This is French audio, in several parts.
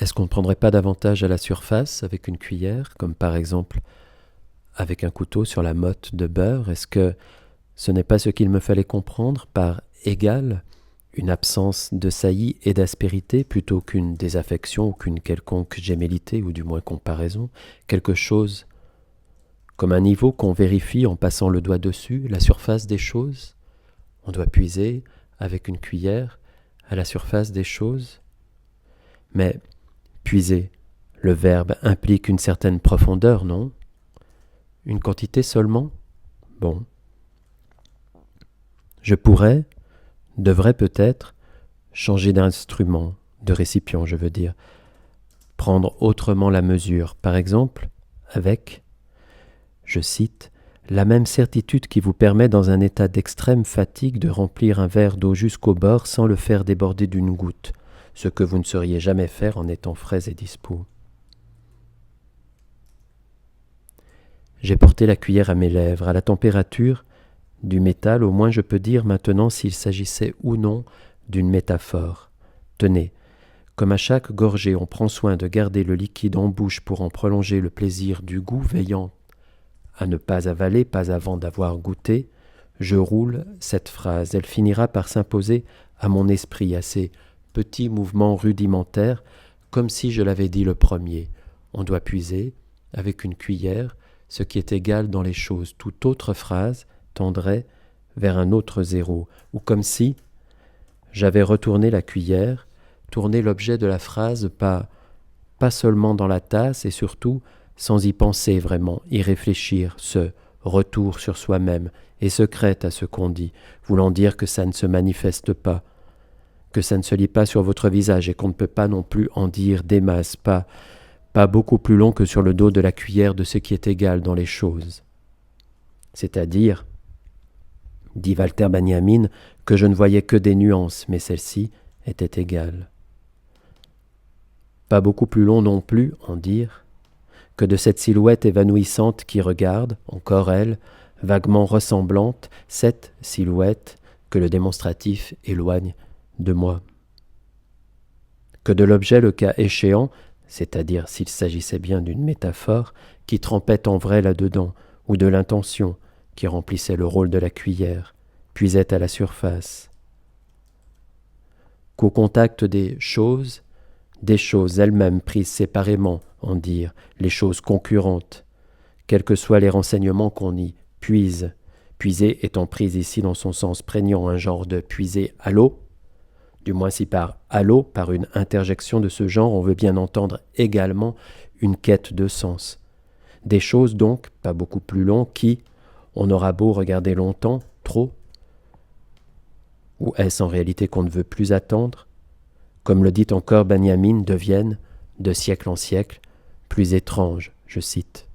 Est-ce qu'on ne prendrait pas davantage à la surface avec une cuillère, comme par exemple avec un couteau sur la motte de beurre? Est-ce que ce n'est pas ce qu'il me fallait comprendre par égal, une absence de saillie et d'aspérité plutôt qu'une désaffection ou qu'une quelconque gémellité ou du moins comparaison, quelque chose comme un niveau qu'on vérifie en passant le doigt dessus, la surface des choses? On doit puiser avec une cuillère à la surface des choses. Mais puiser, le verbe implique une certaine profondeur, non? Une quantité seulement? Bon. Je devrais peut-être, changer d'instrument, de récipient, je veux dire, prendre autrement la mesure, par exemple, avec, je cite, la même certitude qui vous permet dans un état d'extrême fatigue de remplir un verre d'eau jusqu'au bord sans le faire déborder d'une goutte, ce que vous ne sauriez jamais faire en étant frais et dispos. J'ai porté la cuillère à mes lèvres, à la température du métal, au moins je peux dire maintenant s'il s'agissait ou non d'une métaphore. Tenez, comme à chaque gorgée on prend soin de garder le liquide en bouche pour en prolonger le plaisir du goût, veillant à ne pas avaler, pas avant d'avoir goûté, je roule cette phrase. Elle finira par s'imposer à mon esprit, à ces petits mouvements rudimentaires, comme si je l'avais dit le premier. On doit puiser, avec une cuillère, ce qui est égal dans les choses. Toute autre phrase tendrait vers un autre zéro, ou comme si j'avais retourné la cuillère, tourné l'objet de la phrase pas seulement dans la tasse et surtout sans y penser vraiment, y réfléchir, ce retour sur soi-même et secrète à ce qu'on dit, voulant dire que ça ne se manifeste pas, que ça ne se lit pas sur votre visage et qu'on ne peut pas non plus en dire des masses, pas beaucoup plus long que sur le dos de la cuillère de ce qui est égal dans les choses. C'est-à-dire, dit Walter Benjamin, que je ne voyais que des nuances, mais celle-ci était égale. Pas beaucoup plus long non plus, en dire, que de cette silhouette évanouissante qui regarde, encore elle, vaguement ressemblante, cette silhouette que le démonstratif éloigne de moi. Que de l'objet le cas échéant, c'est-à-dire s'il s'agissait bien d'une métaphore, qui trempait en vrai là-dedans, ou de l'intention, qui remplissait le rôle de la cuillère, puisait à la surface. Qu'au contact des choses elles-mêmes prises séparément, en dire, les choses concurrentes, quels que soient les renseignements qu'on y puise, puiser étant prise ici dans son sens prégnant, un genre de puiser à l'eau, du moins si par à l'eau, par une interjection de ce genre, on veut bien entendre également une quête de sens. Des choses donc, pas beaucoup plus longues, qui, on aura beau regarder longtemps, trop, ou est-ce en réalité qu'on ne veut plus attendre, comme le dit encore Benjamin, deviennent, de siècle en siècle, plus étranges, je cite.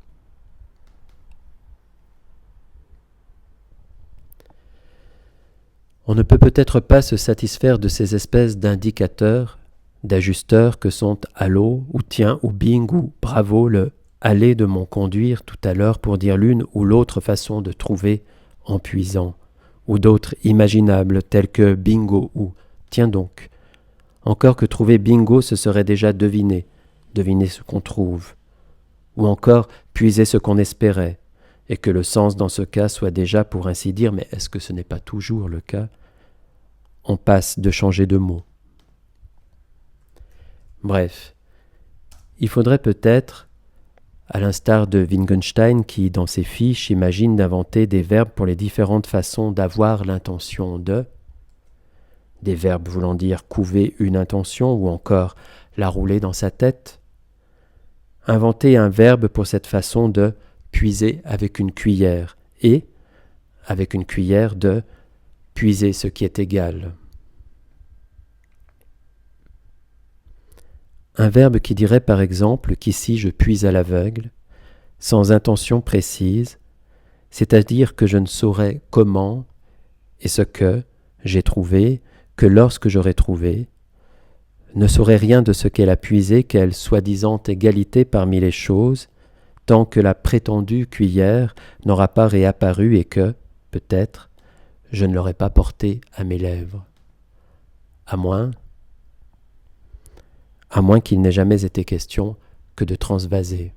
On ne peut peut-être pas se satisfaire de ces espèces d'indicateurs, d'ajusteurs que sont allô, ou tiens, ou bing, ou bravo, le aller de mon conduire tout à l'heure pour dire l'une ou l'autre façon de trouver en puisant, ou d'autres imaginables tels que bingo ou tiens donc. Encore que trouver bingo, ce serait déjà deviner ce qu'on trouve, ou encore puiser ce qu'on espérait, et que le sens dans ce cas soit déjà pour ainsi dire, mais est-ce que ce n'est pas toujours le cas? On passe de changer de mot. Bref, il faudrait peut-être, à l'instar de Wittgenstein qui, dans ses fiches, imagine d'inventer des verbes pour les différentes façons d'avoir l'intention de, des verbes voulant dire couver une intention ou encore la rouler dans sa tête, inventer un verbe pour cette façon de puiser avec une cuillère et, avec une cuillère, de puiser ce qui est égal. Un verbe qui dirait par exemple qu'ici je puise à l'aveugle, sans intention précise, c'est-à-dire que je ne saurais comment et ce que j'ai trouvé, que lorsque j'aurai trouvé, ne saurais rien de ce qu'elle a puisé, quelle soi-disant égalité parmi les choses, tant que la prétendue cuillère n'aura pas réapparu et que, peut-être, je ne l'aurais pas portée à mes lèvres. À moins à moins qu'il n'ait jamais été question que de transvaser.